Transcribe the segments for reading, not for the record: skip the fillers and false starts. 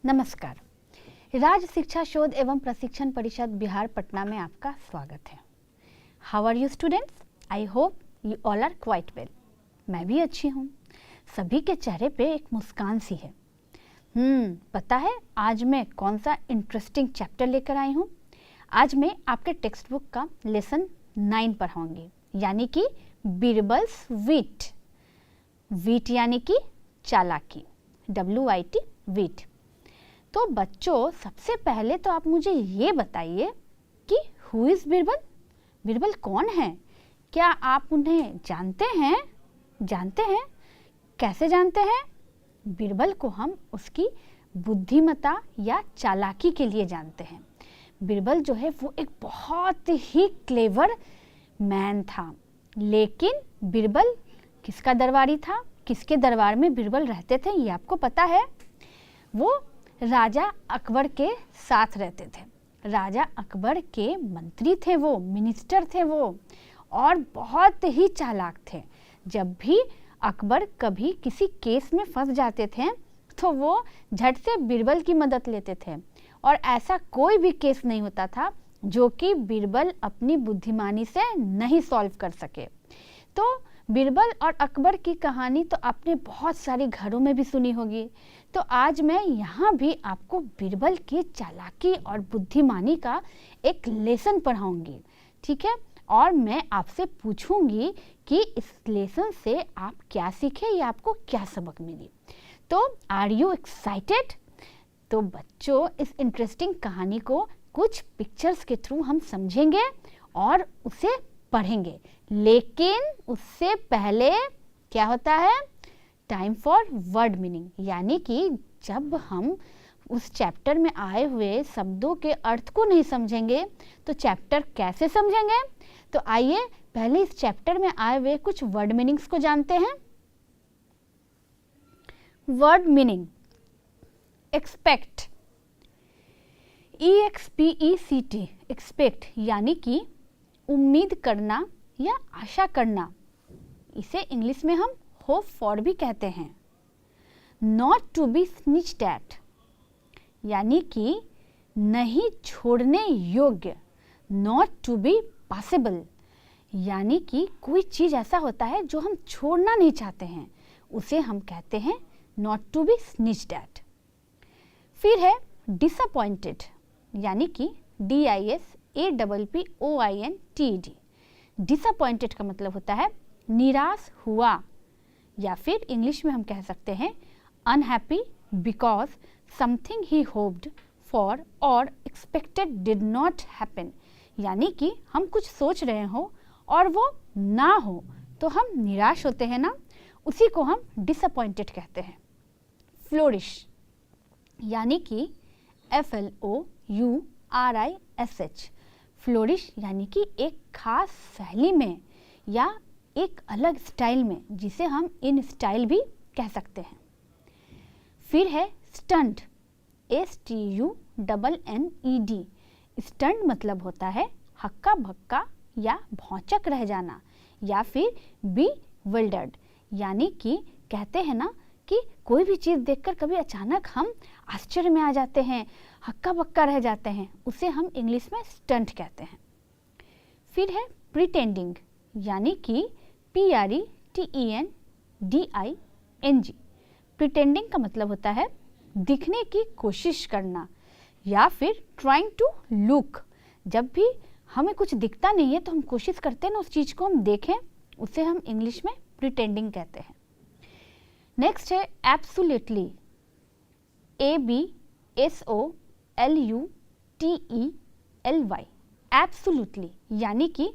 नमस्कार। राज्य शिक्षा शोध एवं प्रशिक्षण परिषद बिहार पटना में आपका स्वागत है। How are you students? I hope you all are quite well. मैं भी अच्छी हूँ। सभी के चेहरे पे एक मुस्कान सी है। पता है आज मैं कौन सा इंटरेस्टिंग चैप्टर लेकर आई हूँ? आज मैं आपके टेक्स्ट बुक का लेसन 9 पढ़ाऊंगी, यानी कि बीरबल्स वीट। वीट यानी कि चालाकी, WIT वीट। तो बच्चों, सबसे पहले तो आप मुझे ये बताइए कि हु इज़ बीरबल? बीरबल कौन है? क्या आप उन्हें जानते हैं? कैसे जानते हैं? बीरबल को हम उसकी बुद्धिमत्ता या चालाकी के लिए जानते हैं। बीरबल जो है वो एक बहुत ही क्लेवर मैन था। लेकिन बीरबल किसका दरबारी था? किसके दरबार में बीरबल रहते थे ये आपको पता है? वो राजा अकबर के साथ रहते थे। राजा अकबर के मंत्री थे वो, मिनिस्टर थे वो, और बहुत ही चालाक थे। जब भी अकबर कभी किसी केस में फंस जाते थे तो वो झट से बीरबल की मदद लेते थे, और ऐसा कोई भी केस नहीं होता था जो कि बीरबल अपनी बुद्धिमानी से नहीं सॉल्व कर सके। तो बीरबल और अकबर की कहानी तो आपने बहुत सारे घरों में भी सुनी होगी। तो आज मैं यहाँ भी आपको बीरबल की चालाकी और बुद्धिमानी का एक लेसन पढ़ाऊंगी, ठीक है? और मैं आपसे पूछूंगी कि इस लेसन से आप क्या सीखे या आपको क्या सबक मिली। तो आर यू एक्साइटेड? तो बच्चों, इस इंटरेस्टिंग कहानी को कुछ पिक्चर्स के थ्रू हम समझेंगे और उसे पढ़ेंगे। लेकिन उससे पहले क्या होता है? टाइम फॉर वर्ड मीनिंग, यानी कि जब हम उस चैप्टर में आए हुए शब्दों के अर्थ को नहीं समझेंगे तो चैप्टर कैसे समझेंगे? तो आइए पहले इस चैप्टर में आए हुए कुछ वर्ड मीनिंग्स को जानते हैं। Word meaning: expect, EXPECT, expect यानी कि उम्मीद करना या आशा करना। इसे इंग्लिश में हम होप फॉर भी कहते हैं। नॉट टू बी स्निच्ड एट, यानी कि नहीं छोड़ने योग्य। नॉट टू बी पॉसिबल, यानी कि कोई चीज़ ऐसा होता है जो हम छोड़ना नहीं चाहते हैं, उसे हम कहते हैं नॉट टू बी स्निच्ड एट। फिर है डिसअपॉइंटेड, यानी कि DISAPPOINTED। डिसअपॉइंटेड का मतलब होता है निराश हुआ, या फिर इंग्लिश में हम कह सकते हैं unhappy because something he hoped for और एक्सपेक्टेड डिड नॉट हैपन, यानी कि हम कुछ सोच रहे हो और वो ना हो तो हम निराश होते हैं ना, उसी को हम डिसअपॉइंटेड कहते हैं। फ्लोरिश, यानी कि FLOURISH, फ्लोरिश यानी कि एक खास शैली में या एक अलग स्टाइल में, जिसे हम इन स्टाइल भी कह सकते हैं। फिर है स्टंट, STUNNED। स्टंट मतलब होता है हक्का बक्का या भौचक रह जाना, या फिर bewildered, यानी कि कहते हैं ना कि कोई भी चीज़ देखकर कभी अचानक हम आश्चर्य में आ जाते हैं, हक्का बक्का रह जाते हैं, उसे हम इंग्लिश में स्टंट कहते हैं। फिर है प्रिटेंडिंग, यानी कि PRETENDING। प्रिटेंडिंग का मतलब होता है दिखने की कोशिश करना, या फिर ट्राइंग टू लुक। जब भी हमें कुछ दिखता नहीं है तो हम कोशिश करते हैं ना उस चीज़ को हम देखें, उसे हम इंग्लिश में प्रिटेंडिंग कहते हैं। नेक्स्ट है एब्सोल्युटली, ABSOLUTELY। एब्सोल्युटली यानी कि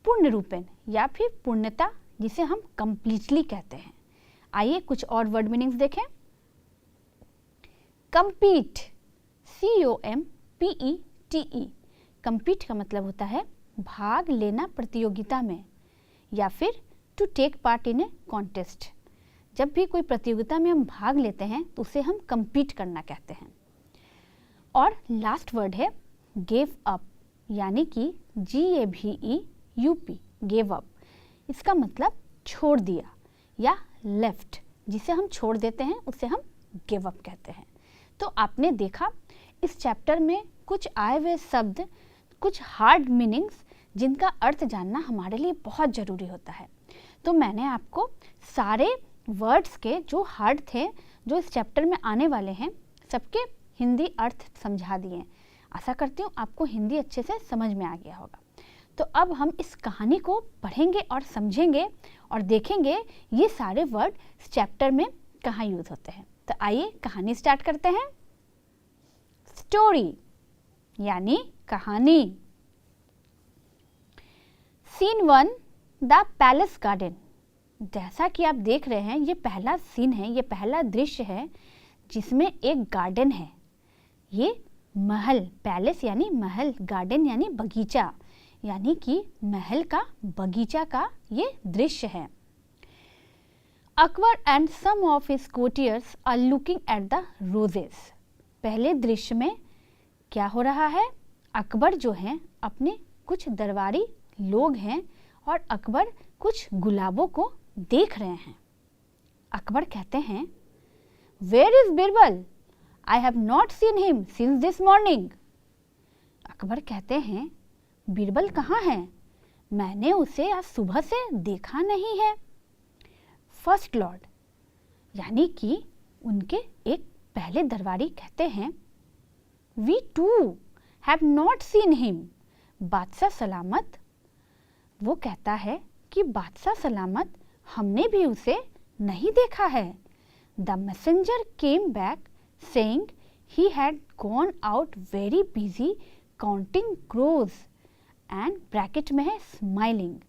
पूर्ण रूपेण या फिर पूर्णता, जिसे हम कंप्लीटली कहते हैं। आइए कुछ और वर्ड मीनिंग्स देखें। compete, COMPETE। compete का मतलब होता है भाग लेना प्रतियोगिता में, या फिर to take part in a contest. जब भी कोई प्रतियोगिता में हम भाग लेते हैं तो उसे हम compete करना कहते हैं। और लास्ट वर्ड है गिव अप, यानी कि GAVEUP, गिव अप। इसका मतलब छोड़ दिया या लेफ्ट, जिसे हम छोड़ देते हैं उसे हम गिव अप कहते हैं। तो आपने देखा इस चैप्टर में कुछ आए हुए शब्द, कुछ हार्ड मीनिंग्स जिनका अर्थ जानना हमारे लिए बहुत ज़रूरी होता है। तो मैंने आपको सारे वर्ड्स के जो हार्ड थे, जो इस चैप्टर में आने वाले हैं, सबके हिंदी अर्थ समझा दिए। आशा करती हूँ आपको हिंदी अच्छे से समझ में आ गया होगा। तो अब हम इस कहानी को पढ़ेंगे और समझेंगे और देखेंगे ये सारे वर्ड इस चैप्टर में कहाँ यूज़ होते हैं। तो आइए कहानी स्टार्ट करते हैं। स्टोरी यानी कहानी। Scene 1, the palace garden. जैसा कि आप देख रहे हैं ये पहला सीन है, ये पहला दृश्य है जिसमें एक गार्डन है। ये महल, पैलेस यानी महल, गार्डन यानी बगीचा, यानी कि महल का बगीचा का ये दृश्य है। Akbar and some of his courtiers are looking at the roses. पहले दृश्य में क्या हो रहा है? अकबर जो हैं अपने कुछ दरबारी लोग हैं और अकबर कुछ गुलाबों को देख रहे हैं। अकबर कहते हैं, where is Birbal? I have not seen him since this morning. Akbar कहते हैं, बिरबल कहाँ है? मैंने उसे आज सुबह से देखा नहीं है। फर्स्ट लॉर्ड यानी कि उनके एक पहले दरबारी कहते हैं, we too have not seen him. बादशाह सलामत, वो कहता है कि बादशाह सलामत, हमने भी उसे नहीं देखा है। The messenger came back saying he had gone out very busy counting crows and bracket में है स्माइलिंग।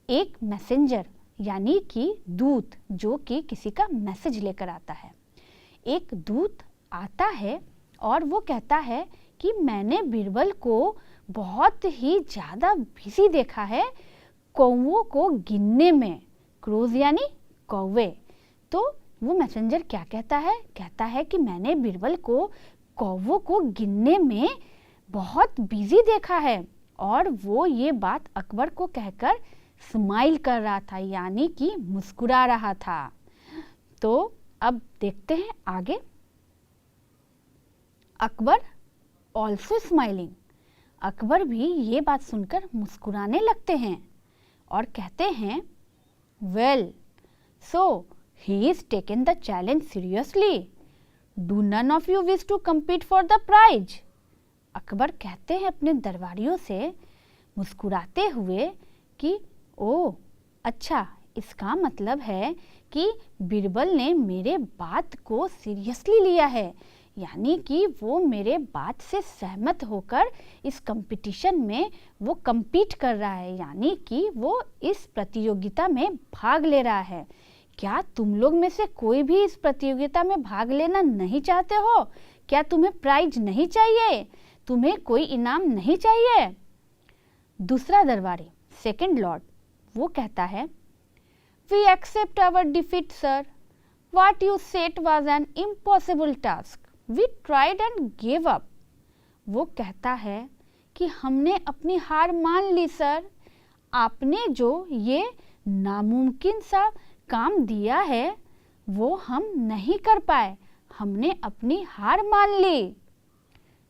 एक मैसेंजर यानी कि दूत, जो कि किसी का मैसेज लेकर आता है। एक दूत आता है और वो कहता है कि मैंने बिरबल को बहुत ही ज़्यादा बिजी देखा है कौवों को गिनने में। क्रोज यानी कौवे। तो वो मैसेंजर क्या कहता है? कहता है कि मैंने बिरबल को कौवों को गिनने में बहुत बिजी देखा है। और वो ये बात अकबर को कहकर स्माइल कर रहा था, यानी कि मुस्कुरा रहा था। तो अब देखते हैं आगे। Akbar also smiling. अकबर भी ये बात सुनकर मुस्कुराने लगते हैं और कहते हैं, well so he is taken the challenge seriously. Do none of you wish to compete for the prize. Akbar कहते हैं अपने दरबारियों से मुस्कुराते हुए कि ओ अच्छा, इसका मतलब है कि बिरबल ने मेरे बात को सीरियसली लिया है, यानी कि वो मेरे बात से सहमत होकर इस कंपटीशन में वो compete कर रहा है, यानी कि वो इस प्रतियोगिता में भाग ले रहा है। क्या तुम लोग में से कोई भी इस प्रतियोगिता में भाग लेना नहीं चाहते हो? क्या तुम्हें प्राइज नहीं चाहिए? तुम्हें कोई इनाम नहीं चाहिए? दूसरा दरबारी, सेकंड लॉर्ड, वो कहता है, we accept our defeat sir. What you set was an impossible task. We tried and give up. वो कहता है कि हमने अपनी हार मान ली सर। आपने जो ये नामुमकिन सा काम दिया है वो हम नहीं कर पाए, हमने अपनी हार मान ली।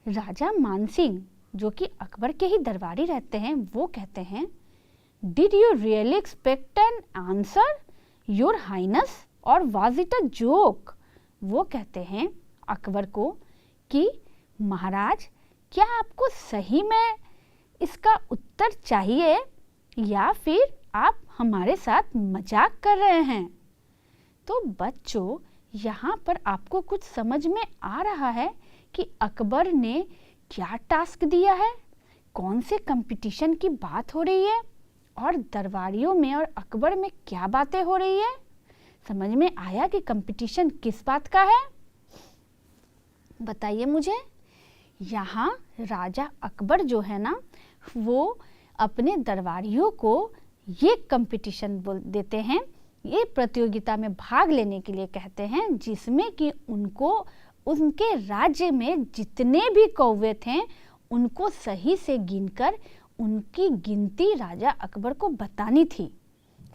राजा मानसिंह, जो कि अकबर के ही दरबारी रहते हैं, वो कहते हैं, did you really expect an answer your highness और वाज इट अ जोक। वो कहते हैं अकबर को कि महाराज, क्या आपको सही में इसका उत्तर चाहिए या फिर आप हमारे साथ मजाक कर रहे हैं। तो बच्चों, यहाँ पर आपको कुछ समझ में आ रहा है कि अकबर ने क्या टास्क दिया है, कौन से कंपटीशन की बात हो रही है और दरबारियों में और अकबर में क्या बातें हो रही है। समझ में आया कि कंपटीशन किस बात का है? बताइए मुझे। यहाँ राजा अकबर जो है ना, वो अपने दरबारियों को ये कंपटीशन बोल देते हैं, ये प्रतियोगिता में भाग लेने के लिए कहते हैं, जिसमें कि उनको उनके राज्य में जितने भी कौवे थे उनको सही से गिनकर उनकी गिनती राजा अकबर को बतानी थी,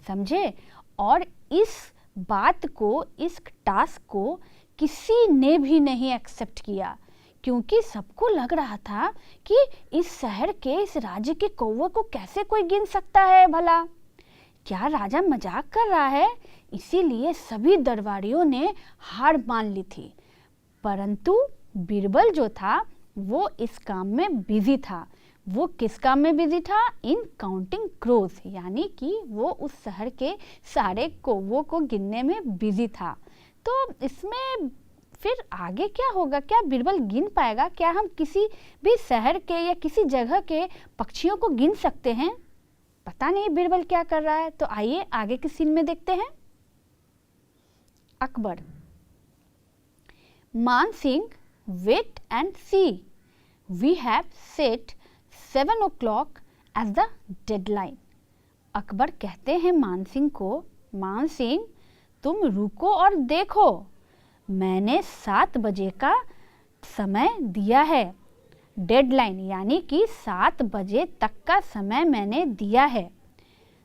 समझे। और इस बात को, इस टास्क को किसी ने भी नहीं एक्सेप्ट किया, क्योंकि सबको लग रहा था कि इस शहर के, इस राज्य के कौवे को कैसे कोई गिन सकता है भला, क्या राजा मजाक कर रहा है। इसीलिए सभी दरबारियों ने हार मान ली थी। परंतु बीरबल जो था वो इस काम में बिजी था। वो किस काम में बिजी था? इन काउंटिंग क्रोज, यानी कि वो उस शहर के सारे कौवों को गिनने में बिजी था। तो इसमें फिर आगे क्या होगा? क्या बीरबल गिन पाएगा? क्या हम किसी भी शहर के या किसी जगह के पक्षियों को गिन सकते हैं? पता नहीं बीरबल क्या कर रहा है। तो आइए आगे के सीन में देखते हैं। अकबर, मान Singh, wait and see. We have set 7 o'clock as the deadline. Akbar कहते हैं मान सिंह को, मान सिंह तुम रुको और देखो, मैंने 7 बजे का समय दिया है। डेडलाइन यानी कि 7 बजे तक का समय मैंने दिया है।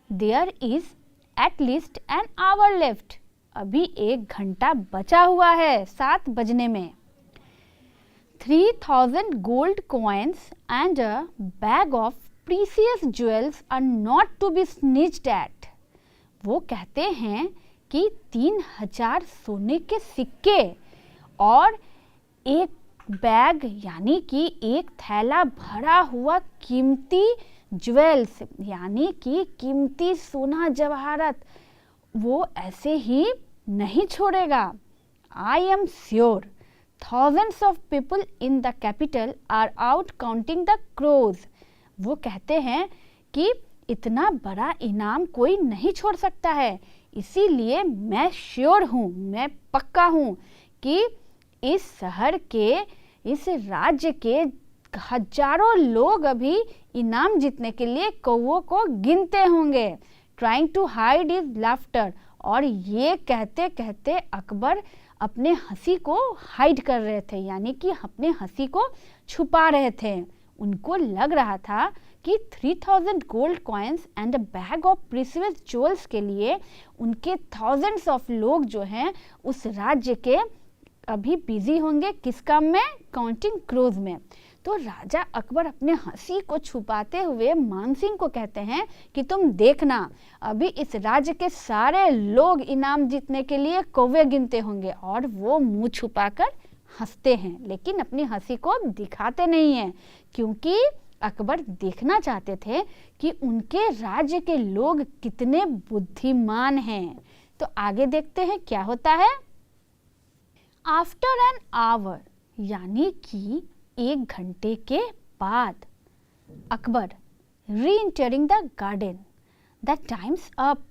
There is at least an hour left. अभी 1 घंटा बचा हुआ है 7 बजने में। 3000 gold coins and a bag of precious jewels are not to be snitched at. वो कहते हैं कि 3000 सोने के सिक्के और एक बैग यानी कि एक थैला भरा हुआ कीमती ज्वेल्स यानी कि कीमती सोना जवाहरात वो ऐसे ही नहीं छोड़ेगा। I am sure thousands of people in the capital are out counting the crows. वो कहते हैं कि इतना बड़ा इनाम कोई नहीं छोड़ सकता है, इसीलिए मैं श्योर हूँ, मैं पक्का हूँ कि इस शहर के, इस राज्य के हजारों लोग अभी इनाम जीतने के लिए कौवों को गिनते होंगे। Trying to hide his laughter. और ये कहते कहते अकबर अपने हंसी को हाइड कर रहे थे, यानी कि अपने हंसी को छुपा रहे थे। उनको लग रहा था कि 3000 gold coins and a bag of precious jewels के लिए उनके थाउजेंड्स ऑफ लोग जो हैं उस राज्य के अभी बिजी होंगे किस काम में? काउंटिंग क्रोज में। तो राजा अकबर अपने हंसी को छुपाते हुए मान सिंह को कहते हैं कि तुम देखना, अभी इस राज्य के सारे लोग इनाम जीतने के लिए कौवे गिनते होंगे। और वो मुंह छुपाकर हंसते हैं, लेकिन अपनी हंसी को दिखाते नहीं हैं, क्योंकि अकबर देखना चाहते थे कि उनके राज्य के लोग कितने बुद्धिमान हैं। तो आगे देखते हैं क्या होता है। आफ्टर एन आवर यानी कि 1 घंटे के बाद Akbar re entering the garden. The time's up,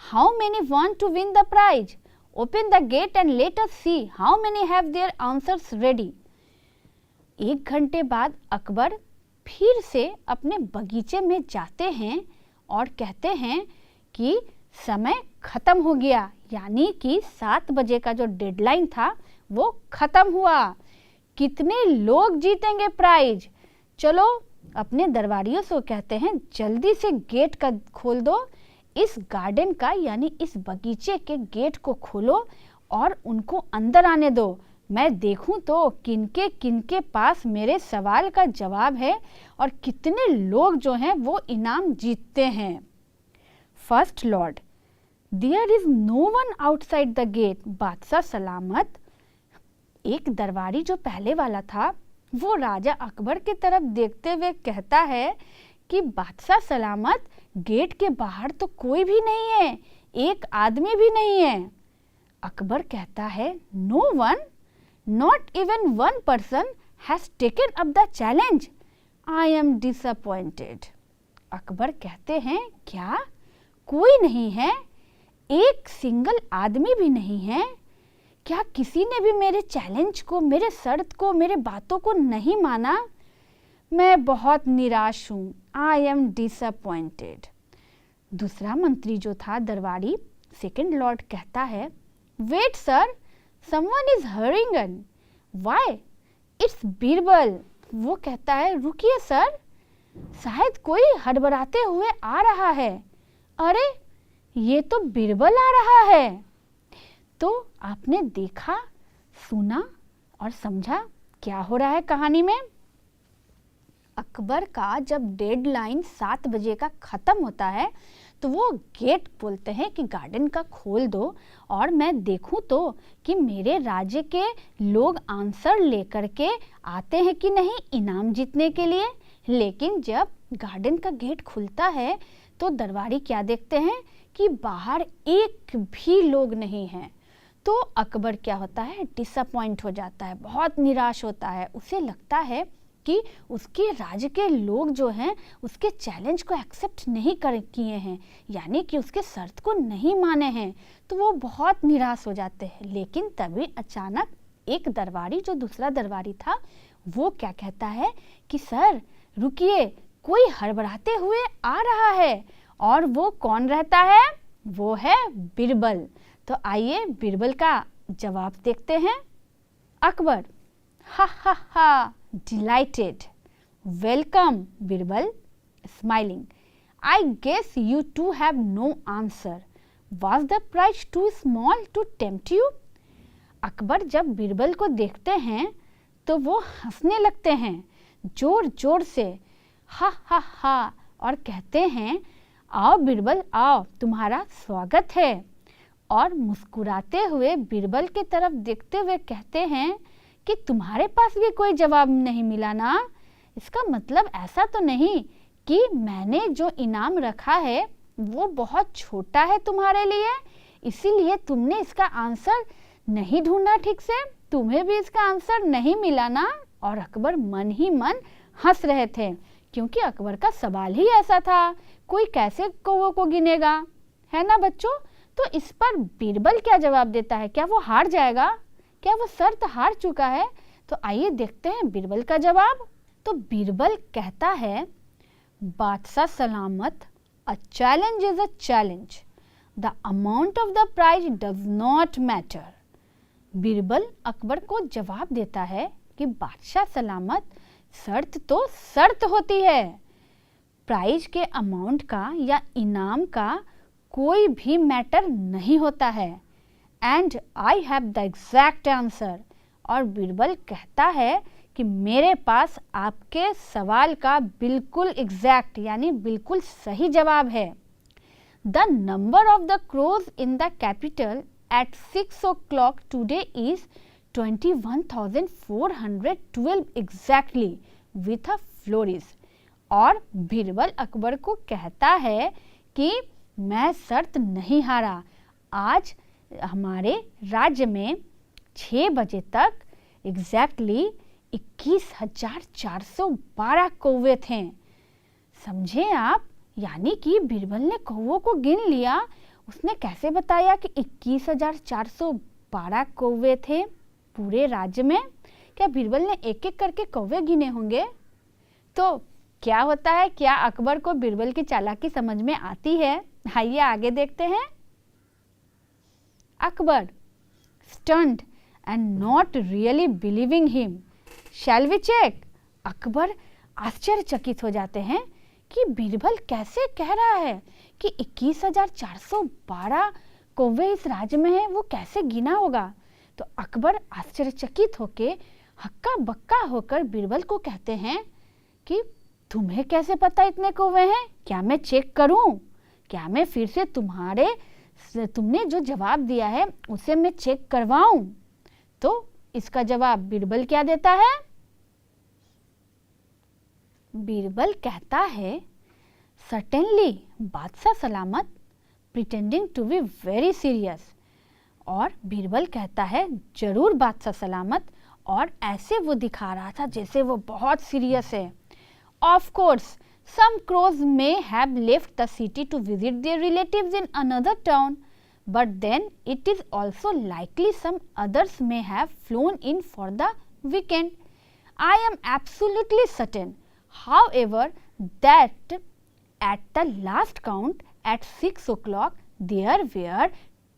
how many want to win the prize, open the gate and let us see how many have their answers ready. 1 घंटे बाद अकबर फिर से अपने बगीचे में जाते हैं और कहते हैं कि समय खत्म हो गया, यानी कि 7 बजे का जो डेडलाइन था वो खत्म हुआ। कितने लोग जीतेंगे प्राइज? चलो अपने दरबारियों से कहते हैं जल्दी से गेट का खोल दो, इस गार्डन का यानी इस बगीचे के गेट को खोलो और उनको अंदर आने दो। मैं देखूं तो किनके किनके पास मेरे सवाल का जवाब है और कितने लोग जो हैं वो इनाम जीतते हैं। First lord, there is no one outside the gate. बादशाह सलामत, एक दरबारी जो पहले वाला था वो राजा अकबर की तरफ देखते हुए कहता है कि बादशाह सलामत, गेट के बाहर तो कोई भी नहीं है, एक आदमी भी नहीं है। अकबर कहता है no one, not even one person has taken up the challenge, I am disappointed. Akbar कहते हैं क्या कोई नहीं है, एक सिंगल आदमी भी नहीं है? क्या किसी ने भी मेरे चैलेंज को, मेरे शर्त को, मेरे बातों को नहीं माना? मैं बहुत निराश हूँ, आई एम डिसअपॉइंटेड। दूसरा मंत्री जो था दरबारी, सेकंड लॉर्ड, कहता है wait sir, someone is hurrying, why, it's Birbal. वो कहता है रुकिए सर, शायद कोई हड़बड़ाते हुए आ रहा है। अरे ये तो बीरबल आ रहा है। तो आपने देखा सुना और समझा क्या हो रहा है कहानी में। अकबर का जब डेडलाइन 7 बजे का ख़त्म होता है तो वो गेट बोलते हैं कि गार्डन का खोल दो और मैं देखूं तो कि मेरे राज्य के लोग आंसर लेकर के आते हैं कि नहीं इनाम जीतने के लिए। लेकिन जब गार्डन का गेट खुलता है तो दरबारी क्या देखते हैं कि बाहर एक भी लोग नहीं हैं। तो अकबर क्या होता है, डिसअपॉइंट हो जाता है, बहुत निराश होता है। उसे लगता है कि उसके राज्य के लोग जो हैं उसके चैलेंज को एक्सेप्ट नहीं कर किए हैं, यानी कि उसके शर्त को नहीं माने हैं। तो वो बहुत निराश हो जाते हैं। लेकिन तभी अचानक एक दरबारी, जो दूसरा दरबारी था, वो क्या कहता है कि सर रुकिए, कोई हड़बड़ाते हुए आ रहा है। और वो कौन रहता है? वो है बीरबल। तो आइए बीरबल का जवाब देखते हैं। अकबर, हा हा हा, delighted. Welcome, Birbal, smiling. I guess you two have no answer. Was the price too small to tempt you? Akbar जब बीरबल को देखते हैं तो वो हंसने लगते हैं जोर जोर से, हा हा हा, और कहते हैं आओ बीरबल आओ, तुम्हारा स्वागत है। और मुस्कुराते हुए बीरबल की तरफ देखते हुए कहते हैं कि तुम्हारे पास भी कोई जवाब नहीं मिला ना। इसका मतलब ऐसा तो नहीं कि मैंने जो इनाम रखा है वो बहुत छोटा है तुम्हारे लिए, इसीलिए तुमने इसका आंसर नहीं ढूंढा ठीक से, तुम्हें भी इसका आंसर नहीं मिला ना। और अकबर मन ही मन हंस रहे थे, क्योंकि अकबर का सवाल ही ऐसा था, कोई कैसे कौवों को गिनेगा, है ना बच्चों। तो इस पर बीरबल क्या जवाब देता है? क्या वो हार जाएगा? क्या वो शर्त हार चुका है? तो आइए देखते हैं बीरबल का जवाब। तो बीरबल कहता है, बादशाह सलामत, a challenge is a challenge, the amount of the prize does not matter. Birbal Akbar को जवाब देता है कि बादशाह सलामत, शर्त तो शर्त होती है, प्राइज के अमाउंट का या इनाम का कोई भी मैटर नहीं होता है। And I have the exact answer. और बीरबल कहता है कि मेरे पास आपके सवाल का बिल्कुल एग्जैक्ट यानी बिल्कुल सही जवाब है। The number of the crows in the capital at 6 o'clock today is 21,412 exactly with a flourish. और बीरबल अकबर को कहता है कि मैं शर्त नहीं हारा, आज हमारे राज्य में 6 बजे तक एग्जैक्टली 21,412 कौवे थे। समझे आप? यानी कि बीरबल ने कौवों को गिन लिया। उसने कैसे बताया कि 21,412 कौवे थे पूरे राज्य में? क्या बीरबल ने एक एक करके कौवे गिने होंगे? तो क्या होता है, क्या अकबर को बीरबल की चालाकी समझ में आती है? आइए आगे देखते हैं। Akbar, stunned and not really believing him, shall we check? Akbar आश्चर्यचकित हो जाते हैं कि बीरबल कैसे कह रहा है कि 21,412 कौवे इस राज्य में हैं, वो कैसे गिना होगा। तो अकबर आश्चर्यचकित होके हक्का बक्का होकर बीरबल को कहते हैं कि तुम्हें कैसे पता इतने कौवे हैं? क्या मैं चेक करूं? क्या मैं फिर से तुमने जो जवाब दिया है उसे मैं चेक करवाऊं? तो इसका जवाब बीरबल क्या देता है? बीरबल कहता है, सर्टेनली बादशाह सलामत, pretending to be very serious. और बीरबल कहता है, जरूर बादशाह सलामत, और ऐसे वो दिखा रहा था जैसे वो बहुत सीरियस है। Of course some crows may have left the city to visit their relatives in another town, but then it is also likely some others may have flown in for the weekend. I am absolutely certain, however, that at the last count at 6 o'clock there were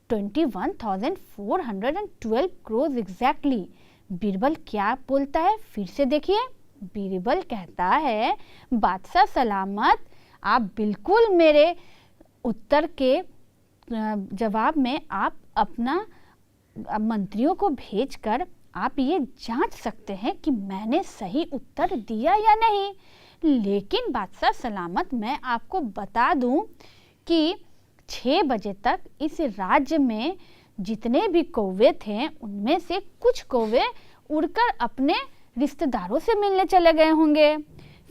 21,412 crows exactly. Birbal क्या बोलता है? फिर से देखिए। बीरबल कहता है, बादशाह सलामत, आप बिल्कुल मेरे उत्तर के जवाब में आप अपना मंत्रियों को भेजकर आप ये जांच सकते हैं कि मैंने सही उत्तर दिया या नहीं। लेकिन बादशाह सलामत, मैं आपको बता दूं कि 6 बजे तक इस राज्य में जितने भी कौवे थे उनमें से कुछ कौवे उड़कर अपने रिश्तेदारों से मिलने चले गए होंगे,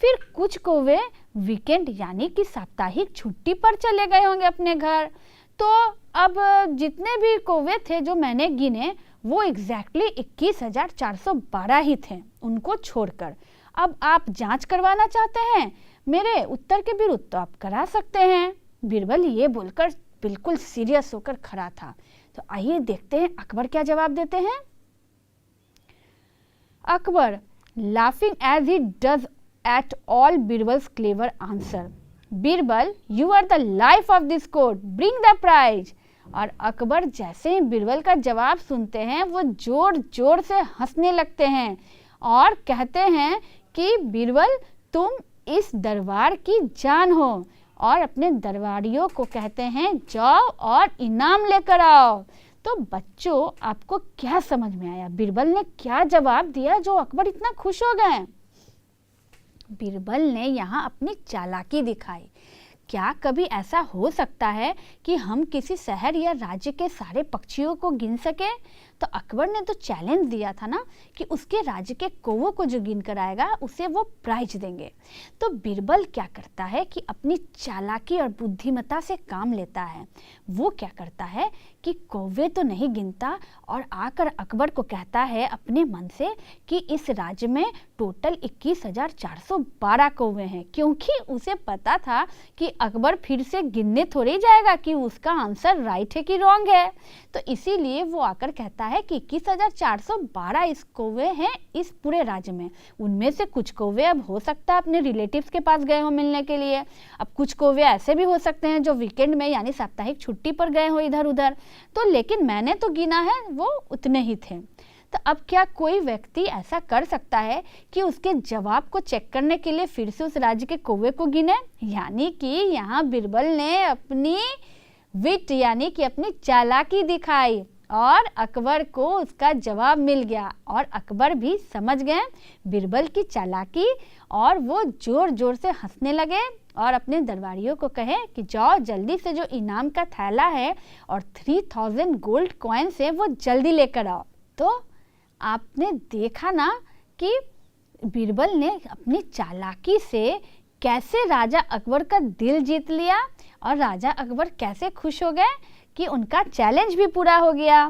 फिर कुछ कौवे वीकेंड यानी कि साप्ताहिक छुट्टी पर चले गए होंगे अपने घर। तो अब जितने भी कौवे थे जो मैंने गिने वो एग्जैक्टली 21,412 ही थे, उनको छोड़कर। अब आप जांच करवाना चाहते हैं मेरे उत्तर के विरुद्ध तो आप करा सकते हैं। बीरबल ये बोलकर बिल्कुल सीरियस होकर खड़ा था। तो आइए देखते हैं अकबर क्या जवाब देते हैं। Akbar laughing as he does at all Birbal's clever answer, Birbal you are the life of this court, bring the prize. और अकबर जैसे ही बीरबल का जवाब सुनते हैं वो जोर जोर से हंसने लगते हैं और कहते हैं कि बीरबल तुम इस दरबार की जान हो, और अपने दरबारियों को कहते हैं जाओ और इनाम लेकर आओ। तो बच्चों आपको क्या समझ में आया, बीरबल ने क्या जवाब दिया जो अकबर इतना खुश हो गए? बीरबल ने यहाँ अपनी चालाकी दिखाई। क्या कभी ऐसा हो सकता है कि हम किसी शहर या राज्य के सारे पक्षियों को गिन सके? तो अकबर ने तो चैलेंज दिया था ना कि उसके राज्य के कौवों को जो गिन कर आएगा उसे वो प्राइज देंगे। तो बीरबल क्या करता है कि अपनी चालाकी और बुद्धिमत्ता से काम लेता है। वो क्या करता है कि कौवे तो नहीं गिनता और आकर अकबर को कहता है अपने मन से कि इस राज्य में टोटल 21,412 कौवे हैं, क्योंकि उसे पता था कि अकबर फिर से गिनने थोड़ी जाएगा कि उसका आंसर राइट है कि रॉन्ग है। तो इसीलिए वो आकर कहता है कि 21,412 इस कौवे हैं इस पूरे राज्य में। उनमें से कुछ कौवे अब हो सकता है अपने रिलेटिव्स के पास गए हो मिलने के लिए, अब कुछ कौवे ऐसे भी हो सकते हैं जो वीकेंड में यानी साप्ताहिक छुट्टी पर गए हो इधर उधर। तो लेकिन मैंने तो गिना है वो उतने ही थे। तो अब क्या कोई व्यक्ति ऐसा कर सकता है कि उसके जवाब को चेक करने के लिए फिर से उस राज्य के कौवे को गिने? यानी कि यहाँ बीरबल ने अपनी विट यानी कि अपनी चालाकी दिखाई और अकबर को उसका जवाब मिल गया और अकबर भी समझ गए बीरबल की चालाकी और वो जोर जोर से हंसने लगे और अपने दरबारियों को कहे कि जाओ जल्दी से जो इनाम का थैला है और 3000 गोल्ड कॉइन्स है वो जल्दी लेकर आओ। तो आपने देखा ना कि बीरबल ने अपनी चालाकी से कैसे राजा अकबर का दिल जीत लिया और राजा अकबर कैसे खुश हो गए कि उनका चैलेंज भी पूरा हो गया।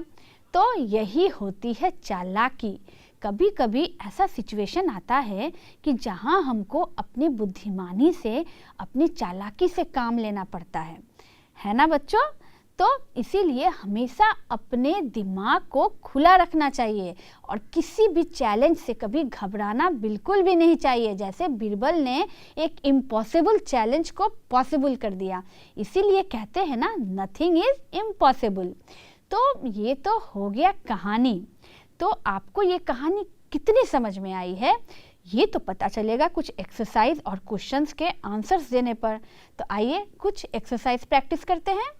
तो यही होती है चालाकी। कभी कभी ऐसा सिचुएशन आता है कि जहां हमको अपनी बुद्धिमानी से अपनी चालाकी से काम लेना पड़ता है ना बच्चों? तो इसीलिए हमेशा अपने दिमाग को खुला रखना चाहिए और किसी भी चैलेंज से कभी घबराना बिल्कुल भी नहीं चाहिए। जैसे बीरबल ने एक इम्पॉसिबल चैलेंज को पॉसिबल कर दिया। इसीलिए कहते हैं ना नथिंग इज इम्पॉसिबल। तो ये तो हो गया कहानी। तो आपको ये कहानी कितनी समझ में आई है ये तो पता चलेगा कुछ एक्सरसाइज और क्वेश्चंस के आंसर्स देने पर। तो आइए कुछ एक्सरसाइज प्रैक्टिस करते हैं।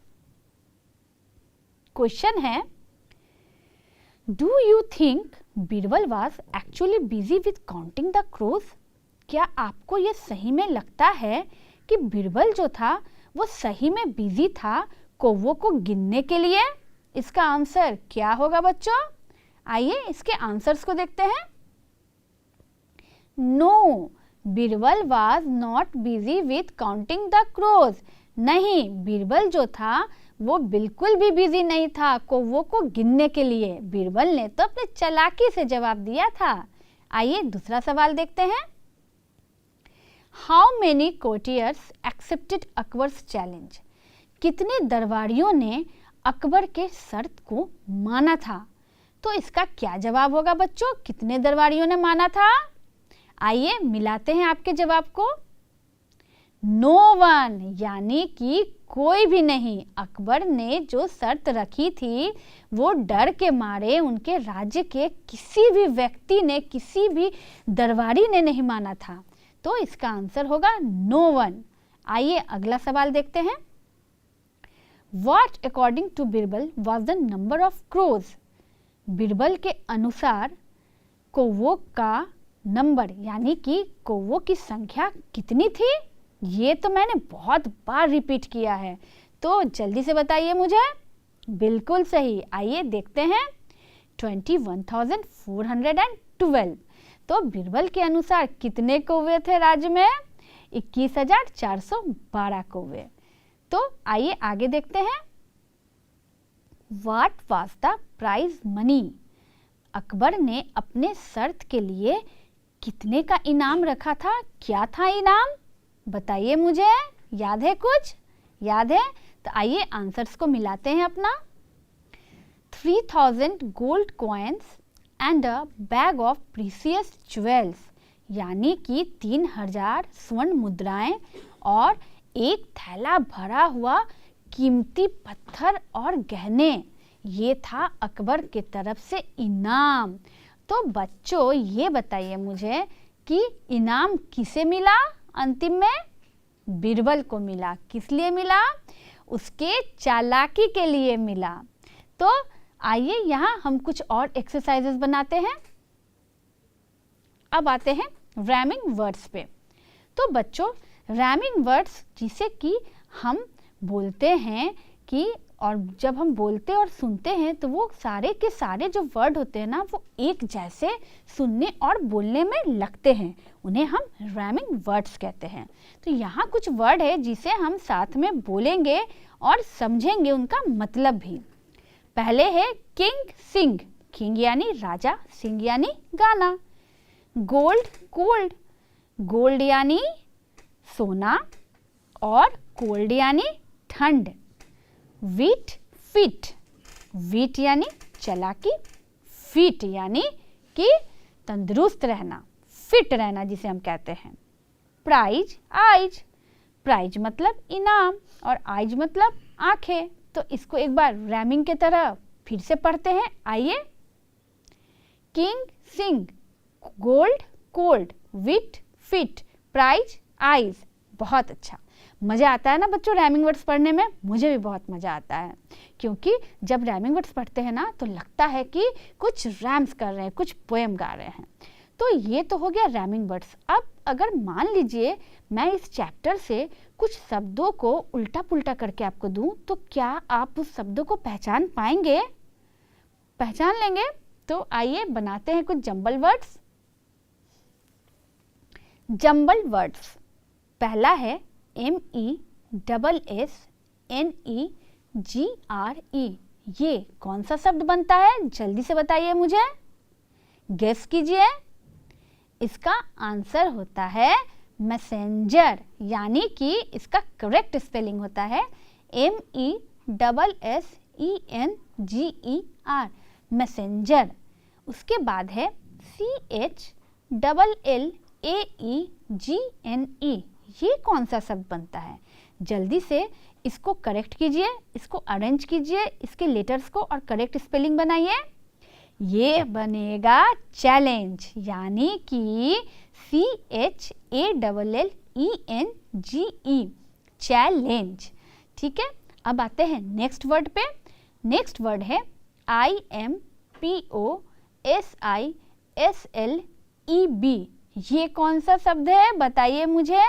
क्वेश्चन है, do you think Birbal was actually busy with counting the crows? क्या आपको ये सही में लगता है कि बीरबल जो था वो सही में बिजी था कौवों को गिनने के लिए? इसका आंसर क्या होगा बच्चों? आइए इसके आंसर्स को देखते हैं। No, Birbal was not busy with counting the crows. नहीं, बीरबल जो था वो बिल्कुल भी बिजी नहीं था कौवों को गिनने के लिए। बीरबल ने तो अपने चालाकी से जवाब दिया था। आइए दूसरा सवाल देखते हैं। How many courtiers accepted Akbar's challenge? कितने दरबारियों ने अकबर के शर्त को माना था? तो इसका क्या जवाब होगा बच्चों? कितने दरबारियों ने माना था? आइए मिलाते हैं आपके जवाब को। नो वन, यानी कि कोई भी नहीं। अकबर ने जो शर्त रखी थी वो डर के मारे उनके राज्य के किसी भी व्यक्ति ने, किसी भी दरबारी ने नहीं माना था। तो इसका आंसर होगा नो वन। आइए अगला सवाल देखते हैं। What according to Birbal was the number of crows? Birbal के अनुसार कौवों का नंबर यानी कि कौवों की संख्या कितनी थी? ये तो मैंने बहुत बार रिपीट किया है, तो जल्दी से बताइए मुझे। बिल्कुल सही, आइए देखते हैं। 21,412। तो बीरबल के अनुसार कितने कौवे थे राज्य में? 21,412 कौवे। तो आइए आगे देखते हैं। What was the prize money? Akbar ने अपने शर्त के लिए कितने का इनाम रखा था? क्या था इनाम? बताइए मुझे, याद है कुछ? याद है? तो आइए आंसर्स को मिलाते हैं अपना। 3,000 gold coins and a bag of precious jewels, यानी कि 3,000 स्वर्ण मुद्राएं और एक थैला भरा हुआ कीमती पत्थर और गहने, ये था अकबर के तरफ से इनाम। तो बच्चों ये बताइए मुझे कि इनाम किसे मिला अंतिम में? बीरबल को मिला। किस लिए मिला? उसके चालाकी के लिए मिला। तो आइए यहाँ हम कुछ और एक्सरसाइजेस बनाते हैं। अब आते हैं रैमिंग वर्ड्स पे। तो बच्चों रैमिंग वर्ड्स जिसे कि हम बोलते हैं कि और जब हम बोलते और सुनते हैं तो वो सारे के सारे जो वर्ड होते हैं ना वो एक जैसे सुनने और बोलने में लगते हैं, उन्हें हम रैमिंग वर्ड्स कहते हैं। तो यहाँ कुछ वर्ड है जिसे हम साथ में बोलेंगे और समझेंगे उनका मतलब भी। पहले है किंग सिंग, किंग यानी राजा, सिंग यानी गाना। गोल्ड कोल्ड, गोल्ड यानी सोना और कोल्ड यानी ठंड। वीट फिट, वीट यानी चालाकी, फिट यानी कि तंदुरुस्त रहना, फिट रहना जिसे हम कहते हैं। प्राइज आइज, प्राइज मतलब इनाम और आइज मतलब आंखें। तो इसको एक बार रैमिंग के तरह फिर से पढ़ते हैं, आइए। किंग सिंग, गोल्ड कोल्ड, विट फिट, प्राइज आइज। बहुत अच्छा, मज़ा आता है ना बच्चों रैमिंग वर्ड्स पढ़ने में? मुझे भी बहुत मज़ा आता है, क्योंकि जब रैमिंग वर्ड्स पढ़ते हैं ना तो लगता है कि कुछ रैम्स कर रहे हैं, कुछ पोएम गा रहे हैं। तो ये तो हो गया रैमिंग वर्ड्स। अब अगर मान लीजिए मैं इस चैप्टर से कुछ शब्दों को उल्टा पुल्टा करके आपको दूं, तो क्या आप उस शब्दों को पहचान पाएंगे? पहचान लेंगे? तो आइए बनाते हैं कुछ जंबल वर्ड्स। जंबल वर्ड्स, पहला है MESSNEGRE। ये कौन सा शब्द बनता है? जल्दी से बताइए मुझे, गेस कीजिए। इसका आंसर होता है मैसेंजर, यानी कि इसका करेक्ट स्पेलिंग होता है MESSENGER, मैसेंजर। उसके बाद है CHLLAEGNE। ये कौन सा शब्द बनता है? जल्दी से इसको करेक्ट कीजिए, इसको अरेंज कीजिए, इसके लेटर्स को और करेक्ट स्पेलिंग बनाइए। ये बनेगा चैलेंज, यानी कि CHALLENGE, चैलेंज। ठीक है, अब आते हैं नेक्स्ट वर्ड पे। नेक्स्ट वर्ड है IMPOSISLEB। ये कौन सा शब्द है? बताइए मुझे।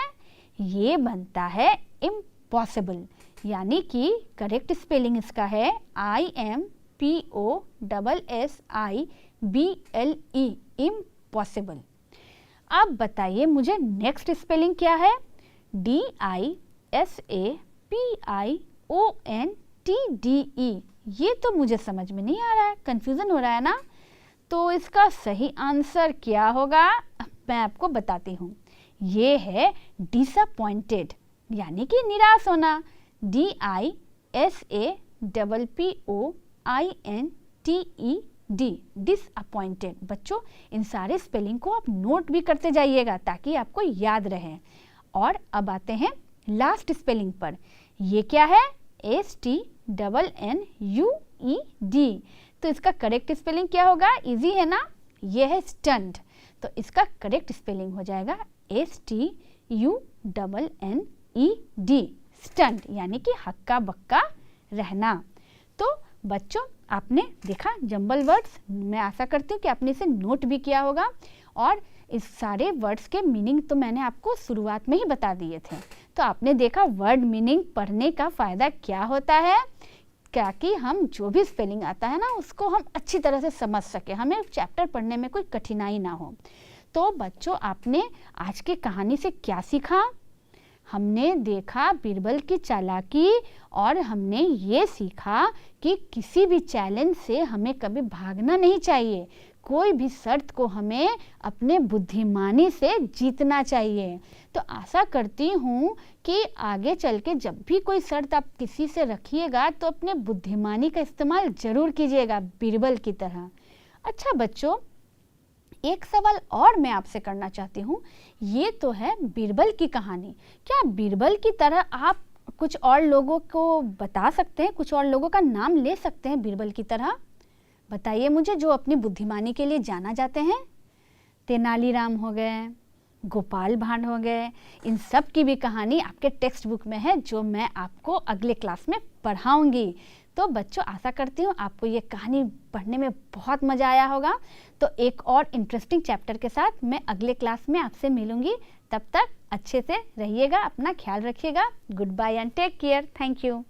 ये बनता है इम्पॉसिबल, यानी कि करेक्ट स्पेलिंग इसका है IMPOSSIBLE, इम्पॉसिबल। अब बताइए मुझे नेक्स्ट स्पेलिंग क्या है? DISAPIONTDE। ये तो मुझे समझ में नहीं आ रहा है, कंफ्यूजन हो रहा है ना? तो इसका सही आंसर क्या होगा? मैं आपको बताती हूँ। ये है डिसअपॉइंटेड, यानी कि निराश होना। DISAPPOINTED, disappointed. बच्चों इन सारे स्पेलिंग को आप नोट भी करते जाइएगा ताकि आपको याद रहे। और अब आते हैं लास्ट स्पेलिंग पर। ये क्या है? STNNUED। तो इसका करेक्ट स्पेलिंग क्या होगा? इजी है ना? ये है स्टंट, तो इसका करेक्ट स्पेलिंग हो जाएगा STUNNED, स्टंट, यानी कि हक्का बक्का रहना। तो बच्चों आपने देखा जंबल वर्ड्स, मैं आशा करती हूँ कि आपने इसे नोट भी किया होगा और इस सारे वर्ड्स के मीनिंग तो मैंने आपको शुरुआत में ही बता दिए थे। तो आपने देखा वर्ड मीनिंग पढ़ने का फ़ायदा क्या होता है, क्या कि हम जो भी स्पेलिंग आता है ना उसको हम अच्छी तरह से समझ सके, हमें चैप्टर पढ़ने में कोई कठिनाई ना हो। तो बच्चों आपने आज की कहानी से क्या सीखा? हमने देखा बीरबल की चालाकी और हमने ये सीखा कि किसी भी चैलेंज से हमें कभी भागना नहीं चाहिए, कोई भी शर्त को हमें अपने बुद्धिमानी से जीतना चाहिए। तो आशा करती हूँ कि आगे चल के जब भी कोई शर्त आप किसी से रखिएगा तो अपने बुद्धिमानी का इस्तेमाल ज़रूर कीजिएगा बीरबल की तरह। अच्छा बच्चों, एक सवाल और मैं आपसे करना चाहती हूँ, ये तो है बीरबल की कहानी। क्या बीरबल की तरह आप कुछ और लोगों को बता सकते हैं, कुछ और लोगों का नाम ले सकते हैं बीरबल की तरह? बताइए मुझे, जो अपनी बुद्धिमानी के लिए जाना जाते हैं। तेनालीराम हो गए, गोपाल भांड हो गए, इन सब की भी कहानी आपके टेक्स्ट बुक में है जो मैं आपको अगले क्लास में पढ़ाऊंगी। तो बच्चों आशा करती हूँ आपको ये कहानी पढ़ने में बहुत मज़ा आया होगा। तो एक और इंटरेस्टिंग चैप्टर के साथ मैं अगले क्लास में आपसे मिलूंगी। तब तक अच्छे से रहिएगा, अपना ख्याल रखिएगा। Goodbye and take care. Thank you.